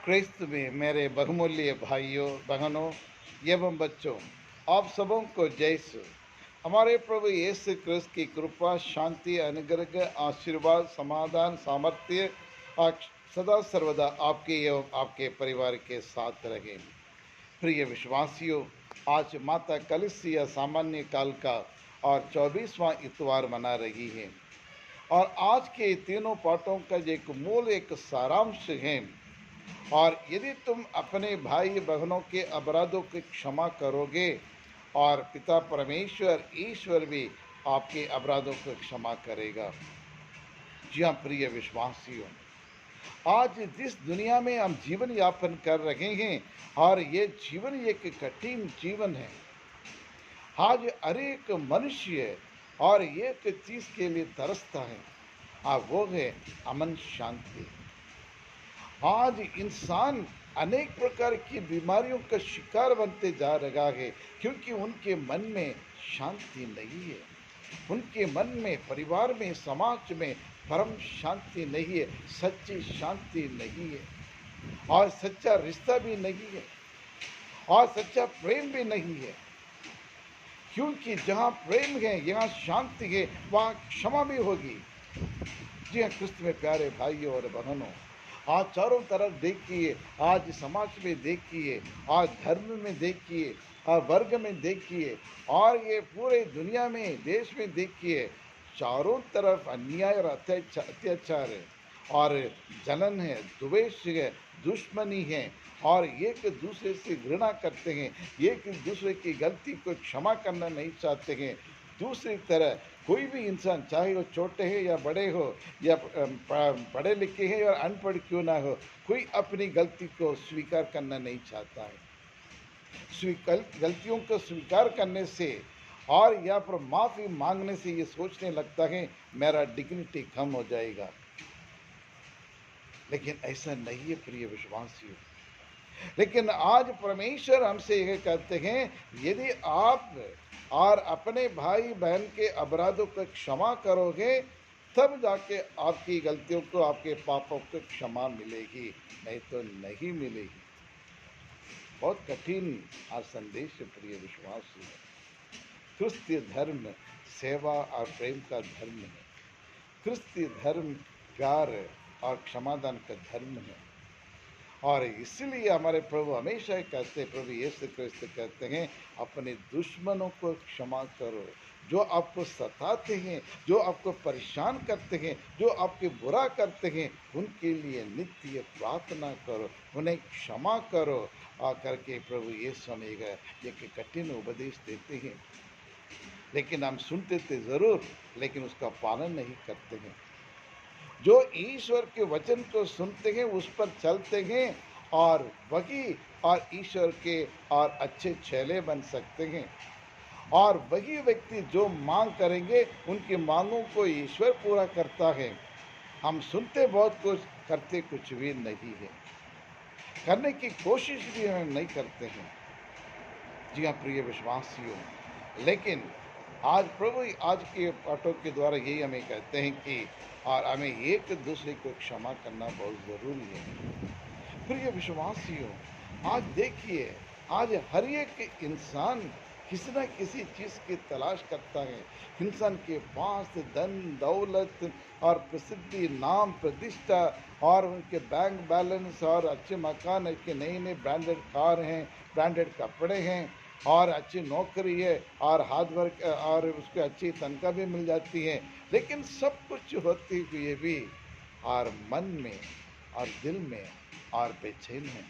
क्रिस्त में मेरे बहुमूल्य भाइयों बहनों एवं बच्चों, आप सबों को जयसु। हमारे प्रभु यीशु क्रिस्त की कृपा, शांति, अनुग्रह, आशीर्वाद, समाधान, सामर्थ्य आज सदा सर्वदा आपके एवं आपके परिवार के साथ रहे। प्रिय विश्वासियों, आज माता कलसिया सामान्य काल का और 24वां इतवार मना रही है। और आज के तीनों पाठों का एक सारांश है। और यदि तुम अपने भाई बहनों के अपराधों की क्षमा करोगे, और पिता परमेश्वर ईश्वर भी आपके अपराधों को क्षमा करेगा। जी हाँ प्रिय विश्वासियों, आज जिस दुनिया में हम जीवन यापन कर रहे हैं, और ये जीवन एक कठिन जीवन है। आज हर एक मनुष्य और एक चीज के लिए तरसता है, और वो है अमन शांति। आज इंसान अनेक प्रकार की बीमारियों का शिकार बनते जा रहा है, क्योंकि उनके मन में शांति नहीं है। उनके मन में, परिवार में, समाज में परम शांति नहीं है, सच्ची शांति नहीं है, और सच्चा रिश्ता भी नहीं है, और सच्चा प्रेम भी नहीं है। क्योंकि जहाँ प्रेम है, यहाँ शांति है, वहाँ क्षमा भी होगी। जी हाँ क्रिस्त में प्यारे भाइयों और बहनों, आज चारों तरफ देखिए, आज समाज में देखिए, आज धर्म में देखिए, आज वर्ग में देखिए, और ये पूरे दुनिया में, देश में देखिए, चारों तरफ अन्याय और अत्याचार है, और जलन है, द्वेष है, दुश्मनी है, और एक दूसरे से घृणा करते हैं, एक दूसरे की गलती को क्षमा करना नहीं चाहते हैं। दूसरी तरह कोई भी इंसान, चाहे वो छोटे हैं या बड़े हो, या पढ़े लिखे हैं या अनपढ़ क्यों ना हो, कोई अपनी गलती को स्वीकार करना नहीं चाहता है। गलतियों को स्वीकार करने से और या पर माफी मांगने से ये सोचने लगता है मेरा डिग्निटी कम हो जाएगा। लेकिन ऐसा नहीं है प्रिय विश्वासियों। लेकिन आज परमेश्वर हमसे यह कहते हैं, यदि आप और अपने भाई बहन के अपराधों को क्षमा करोगे, तब जाके आपकी गलतियों को, आपके पापों को क्षमा मिलेगी, नहीं तो नहीं मिलेगी। बहुत कठिन आज संदेश है प्रिय विश्वासी। क्रिस्तीय धर्म सेवा और प्रेम का धर्म है। क्रिस्तीय धर्म प्यार और क्षमादान का धर्म है। और इसलिए हमारे प्रभु हमेशा कहते हैं, प्रभु यीशु क्रिस्त कहते हैं, अपने दुश्मनों को क्षमा करो। जो आपको सताते हैं, जो आपको परेशान करते हैं, जो आपके बुरा करते हैं, उनके लिए नित्य प्रार्थना करो, उन्हें क्षमा करो। आ करके प्रभु यीशु हमें एक कठिन उपदेश देते हैं। लेकिन हम सुनते थे ज़रूर, लेकिन उसका पालन नहीं करते हैं। जो ईश्वर के वचन को सुनते हैं, उस पर चलते हैं, और वही और ईश्वर के और अच्छे चेले बन सकते हैं। और वही व्यक्ति जो मांग करेंगे, उनकी मांगों को ईश्वर पूरा करता है। हम सुनते बहुत कुछ, करते कुछ भी नहीं है, करने की कोशिश भी हम नहीं करते हैं। जी हाँ प्रिय विश्वासियों, लेकिन आज प्रभु आज के पाठों के द्वारा यही हमें कहते हैं कि और हमें एक दूसरे को क्षमा करना बहुत ज़रूरी है। प्रिय विश्वासियों, आज देखिए, आज हर एक इंसान किसी न किसी चीज़ की तलाश करता है। इंसान के पास धन दौलत और प्रसिद्धि, नाम प्रतिष्ठा, और उनके बैंक बैलेंस, और अच्छे मकान, अच्छे नए नए ब्रांडेड कार हैं, ब्रांडेड कपड़े हैं, और अच्छी नौकरी है, और हार्ड वर्क, और उसको अच्छी तनख्वाह भी मिल जाती है। लेकिन सब कुछ होते हुए भी और मन में और दिल में और बेचैन है।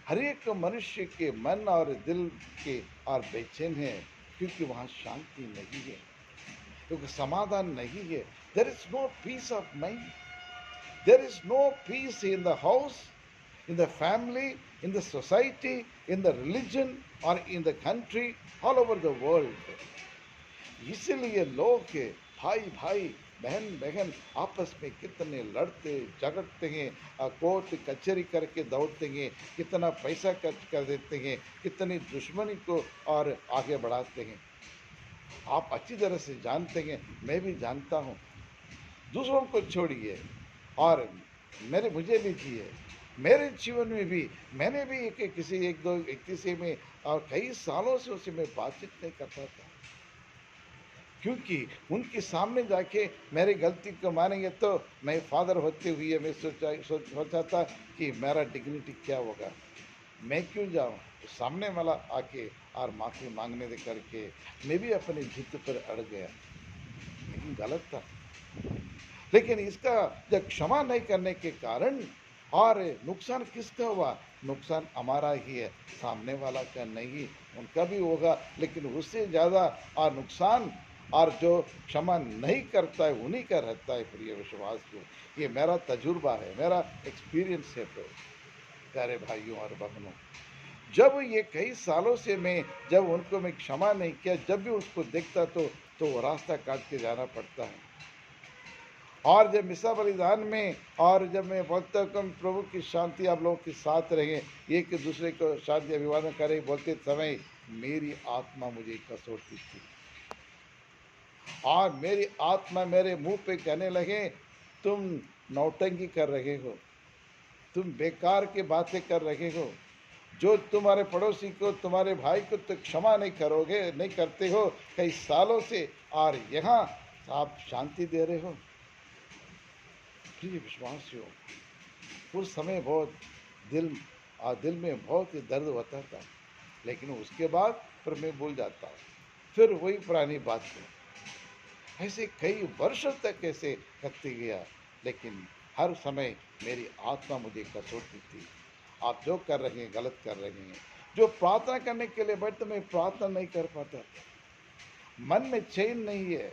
हर एक मनुष्य के मन और दिल के और बेचैन है, क्योंकि वहाँ शांति नहीं है, क्योंकि समाधान नहीं है। There is no peace of mind, there is no peace in the house, in the family, in the society, in the religion, or in the country, all over the world. इसलिए लोग भाई भाई, बहन बहन आपस में कितने लड़ते झगड़ते हैं, कोर्ट कचहरी करके दौड़ते हैं, कितना पैसा खर्च कर देते हैं, कितनी दुश्मनी को और आगे बढ़ाते हैं। आप अच्छी तरह से जानते हैं, मैं भी जानता हूँ। दूसरों को छोड़िए और मुझे लीजिए, मेरे जीवन में भी मैंने भी किसी एक दो व्यक्ति से मैं और कई सालों से उससे मैं बातचीत नहीं करता था, क्योंकि उनके सामने जाके मेरी गलती को मानेंगे तो मैं फादर होते हुए मैं सोचा था कि मेरा डिग्निटी क्या होगा, मैं क्यों जाऊं। तो सामने वाला आके और माफ़ी मांगने दे करके मैं भी अपनी जिद पर अड़ गया, लेकिन गलत था। लेकिन इसका जब क्षमा नहीं करने के कारण और नुकसान किसका हुआ, नुकसान हमारा ही है, सामने वाला का नहीं, उनका भी होगा, लेकिन उससे ज़्यादा और नुकसान और जो क्षमा नहीं करता है उन्हीं का रहता है। प्रिय विश्वास को, ये मेरा तजुर्बा है, मेरा एक्सपीरियंस है। प्यारे भाइयों और बहनों, जब ये कई सालों से मैं जब उनको मैं क्षमा नहीं किया, जब भी उसको देखता तो वो रास्ता काट के जाना पड़ता है। और जब मिसा बलिदान में और जब मैं बोलता हूँ कि प्रभु की शांति आप लोगों के साथ रहे, एक दूसरे को शांति अभिवादन करें, बोलते समय मेरी आत्मा मुझे कसौटी थी और मेरी आत्मा मेरे मुंह पे कहने लगे, तुम नौटंकी कर रहे हो, तुम बेकार की बातें कर रहे हो, जो तुम्हारे पड़ोसी को तुम्हारे भाई को तो क्षमा नहीं करोगे, नहीं करते हो कई सालों से, और यहाँ आप शांति दे रहे हो। प्रिय विश्वासियों, उस समय बहुत दिल में बहुत ही दर्द होता था, लेकिन उसके बाद फिर मैं भूल जाता हूँ, फिर वही पुरानी बात है। ऐसे कई वर्षों तक ऐसे करते गया, लेकिन हर समय मेरी आत्मा मुझे कसौटी थी, आप जो कर रहे हैं गलत कर रहे हैं। जो प्रार्थना करने के लिए बैठते मैं प्रार्थना नहीं कर पाता, मन में चैन नहीं है।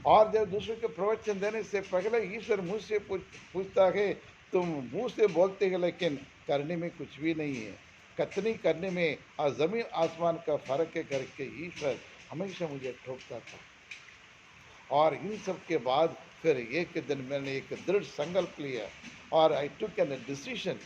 और जब दूसरे को प्रवचन देने से पहले ईश्वर मुझसे पूछता है, तुम मुंह से बोलते हैं लेकिन करने में कुछ भी नहीं है, कतनी करने में और जमीन आसमान का फर्क है करके ईश्वर हमेशा मुझे ठोकता था। और इन सब के बाद फिर एक दिन मैंने एक दृढ़ संकल्प लिया और I took an decision,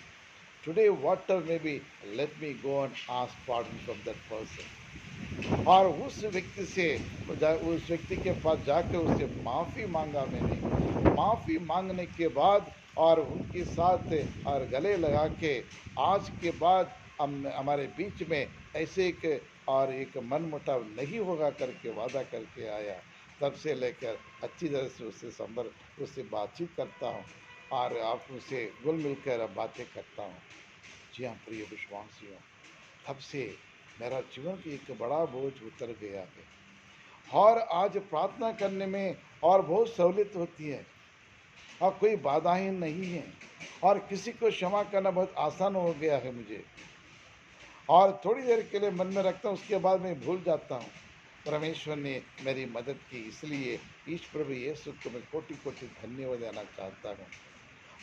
today whatever may be, let me go and ask pardon from that person. और उस व्यक्ति से उस व्यक्ति के पास जाकर उससे माफ़ी मांगा मैंने। माफ़ी मांगने के बाद और उनके साथ और गले लगा के आज के बाद हम हमारे बीच में ऐसे एक मनमुटाव नहीं होगा करके वादा करके आया। तब से लेकर अच्छी तरह से उससे बातचीत करता हूँ और आप उससे घुल मिलकर बातें करता हूँ। जी हाँ प्रिय विश्वासियों, तब से मेरा जीवन की एक बड़ा बोझ उतर गया है और आज प्रार्थना करने में और बहुत सहूलियत होती है और कोई बाधाएं नहीं है और किसी को क्षमा करना बहुत आसान हो गया है मुझे। और थोड़ी देर के लिए मन में रखता हूँ, उसके बाद मैं भूल जाता हूँ। परमेश्वर ने मेरी मदद की, इसलिए ईश प्रभु यीशु को मैं कोटि कोटि धन्यवाद देना चाहता हूँ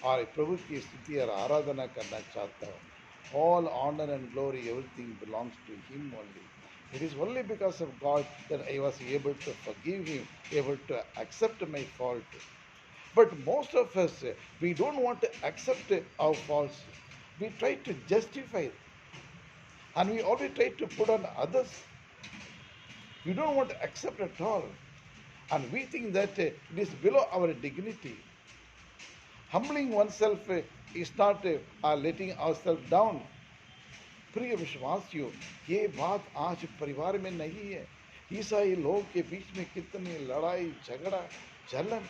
और प्रभु की स्तुति और आराधना करना चाहता हूँ। All honor and glory, everything belongs to Him only. It is only because of God that I was able to forgive Him, able to accept my fault. But most of us, we don't want to accept our faults. We try to justify it, and we always try to put on others. We don't want to accept at all, and we think that it is below our dignity. Humbling oneself is not letting ourselves down. प्रिय विश्वासियों, ये बात आज परिवार में नहीं है। ईसाई लोग के बीच में कितनी लड़ाई झगड़ा जलन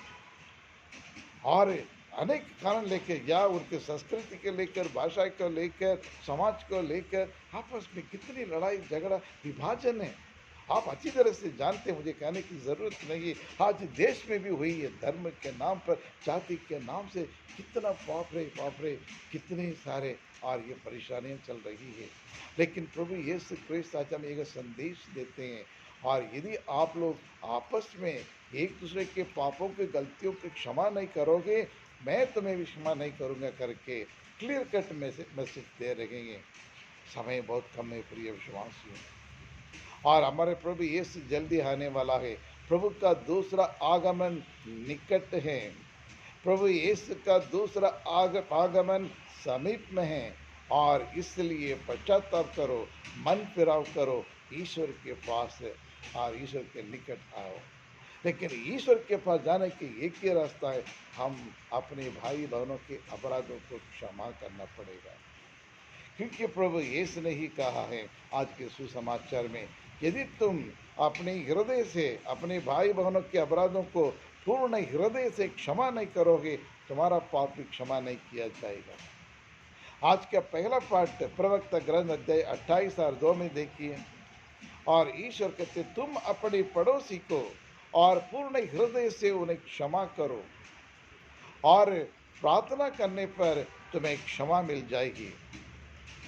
और अनेक कारण लेकर, या उनके संस्कृति के लेकर, भाषा को लेकर, समाज को लेकर आपस में कितनी लड़ाई झगड़ा विभाजन है। आप अच्छी तरह से जानते हैं, मुझे कहने की ज़रूरत नहीं। आज देश में भी हुई है, धर्म के नाम पर, जाति के नाम से कितना बाप रे कितने सारे और ये परेशानियां चल रही है। लेकिन प्रभु यीशु क्रिस्त आज हमें एक संदेश देते हैं, और यदि आप लोग आपस में एक दूसरे के पापों की गलतियों की क्षमा नहीं करोगे, मैं तुम्हें भी क्षमा नहीं करूँगा करके क्लियर कट मैसेज दे रहे हैं। समय बहुत कम है प्रिय विश्वासियों, और हमारे प्रभु यीशु जल्दी आने वाला है। प्रभु का दूसरा आगमन निकट है। प्रभु यीशु का दूसरा आगमन समीप में है, और इसलिए पश्चाताप करो, मन फिराव करो, ईश्वर के पास और ईश्वर के निकट आओ। लेकिन ईश्वर के पास जाने की एक ही रास्ता है, हम अपने भाई बहनों के अपराधों को क्षमा करना पड़ेगा। क्योंकि प्रभु यीशु ने ही कहा है आज के सुसमाचार में, यदि तुम अपने हृदय से अपने भाई बहनों के अपराधों को पूर्ण हृदय से क्षमा नहीं करोगे, तुम्हारा पाप भी क्षमा नहीं किया जाएगा। आज का पहला पाठ प्रवक्ता ग्रंथ अध्याय 28 और 2 में देखिए, और ईश्वर कहते तुम अपने पड़ोसी को और पूर्ण हृदय से उन्हें क्षमा करो, और प्रार्थना करने पर तुम्हें क्षमा मिल जाएगी।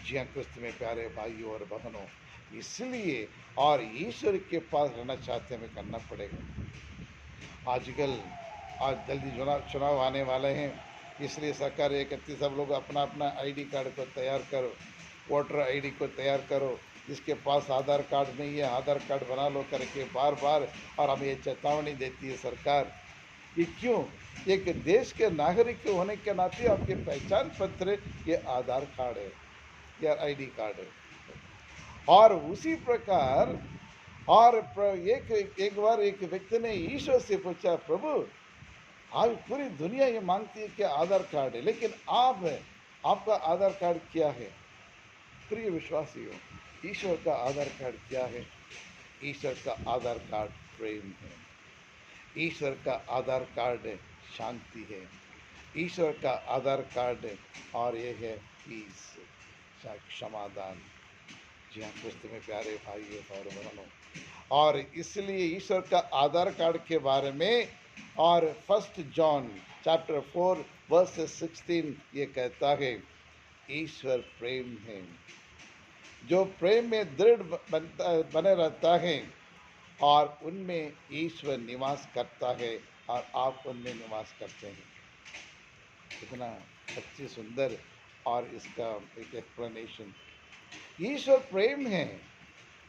जी हाँ क्रिस्त में प्यारे भाइयों और बहनों, इसलिए और ईश्वर के पास रहना चाहते हमें करना पड़ेगा। आजकल आज जल्दी चुनाव आने वाले हैं, इसलिए सरकार ये कहती सब लोग अपना अपना आईडी कार्ड को तैयार करो, वोटर आईडी को तैयार करो, जिसके पास आधार कार्ड नहीं है आधार कार्ड बना लो करके बार बार, और हमें ये चेतावनी देती है सरकार। ये क्यों? एक देश के नागरिक होने के नाते आपके पहचान पत्र ये आधार कार्ड है या आईडी कार्ड है। और उसी प्रकार और एक बार एक व्यक्ति ने ईश्वर से पूछा, प्रभु आज पूरी दुनिया ये मांगती है कि आधार कार्ड है, लेकिन आपका आधार कार्ड क्या है? प्रिय विश्वासियों, ईश्वर का आधार कार्ड क्या है? ईश्वर का आधार कार्ड प्रेम है, ईश्वर का आधार कार्ड शांति है, ईश्वर का आधार कार्ड और ये है पीस, क्षमादान। जी हाँ क्रिस्त में प्यारे भाइयों और बहनों, और इसलिए ईश्वर का आधार कार्ड के बारे में और 1 जॉन चैप्टर 4 वर्स 16 ये कहता है, ईश्वर प्रेम है, जो प्रेम में दृढ़ बने रहता है और उनमें ईश्वर निवास करता है और आप उनमें निवास करते हैं। कितना अच्छी सुंदर और इसका एक एक्सप्लेनेशन। ईश्वर प्रेम है,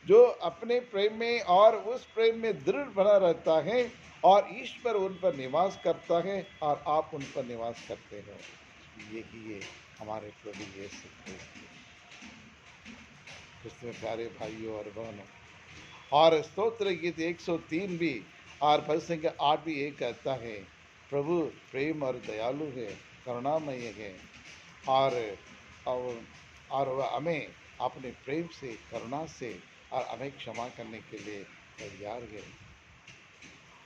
जो अपने प्रेम में और उस प्रेम में दृढ़ बना रहता है और ईश्वर उन पर निवास करता है और आप उन पर निवास करते हो। ये हमारे प्रभु यीशु क्रिस्त में प्यारे भाइयों और बहनों, और स्तोत्र गीत 103 भी और भजन संख्या 8 भी ये कहता है, प्रभु प्रेम और दयालु है, करुणामय है, और वह हमें अपने प्रेम से करुणा से और हमें क्षमा करने के लिए तैयार है,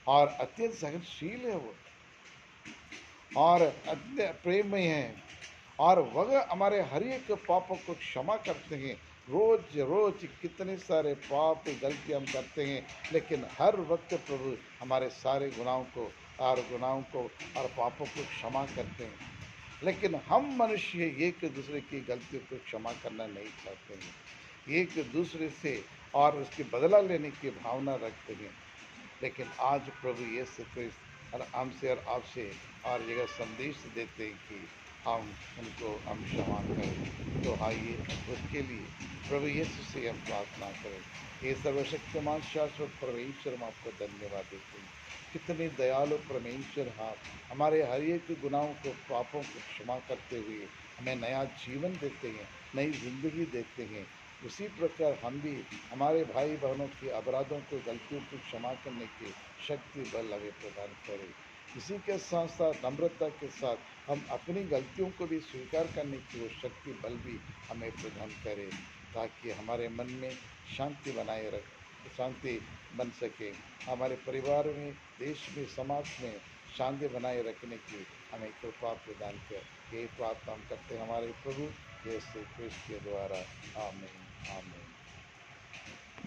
और अत्यंत सहनशील है वो, और अत्यंत प्रेममय है, और वह हमारे हर एक पापों को क्षमा करते हैं। रोज रोज कितने सारे पाप गलती हम करते हैं, लेकिन हर वक्त प्रभु हमारे सारे गुनाहों को और पापों को क्षमा करते हैं। लेकिन हम मनुष्य एक दूसरे की गलतियों को क्षमा करना नहीं चाहते हैं, एक दूसरे से और उसके बदला लेने की भावना रखते हैं। लेकिन आज प्रभु यीशु क्रिस्त और हमसे और आपसे और जगह संदेश देते हैं कि हम क्षमा करें। तो आइए उसके लिए प्रभु यीशु से हम प्रार्थना करें। हे सर्वशक्तिमान शाश्वत परमेश्वर, हम आपको धन्यवाद देते हैं। कितने दयालु परमेश्वर आप हमारे हर एक गुनाहों को पापों को क्षमा करते हुए हमें नया जीवन देते हैं, नई जिंदगी देते हैं। उसी प्रकार हम भी हमारे भाई बहनों के अपराधों को गलतियों को क्षमा करने की शक्ति बल हमें प्रदान करें। इसी के साथ साथ नम्रता के साथ हम अपनी गलतियों को भी स्वीकार करने की वो शक्ति बल भी हमें प्रदान करें, ताकि हमारे मन में शांति बन सके, हमारे परिवार में, देश में, समाज में शांति बनाए रखने की हमें कृपा प्रदान कर। ये प्रार्थना हम करते हैं हमारे प्रभु यीशु क्रिस्त के द्वारा। आमीन आमीन।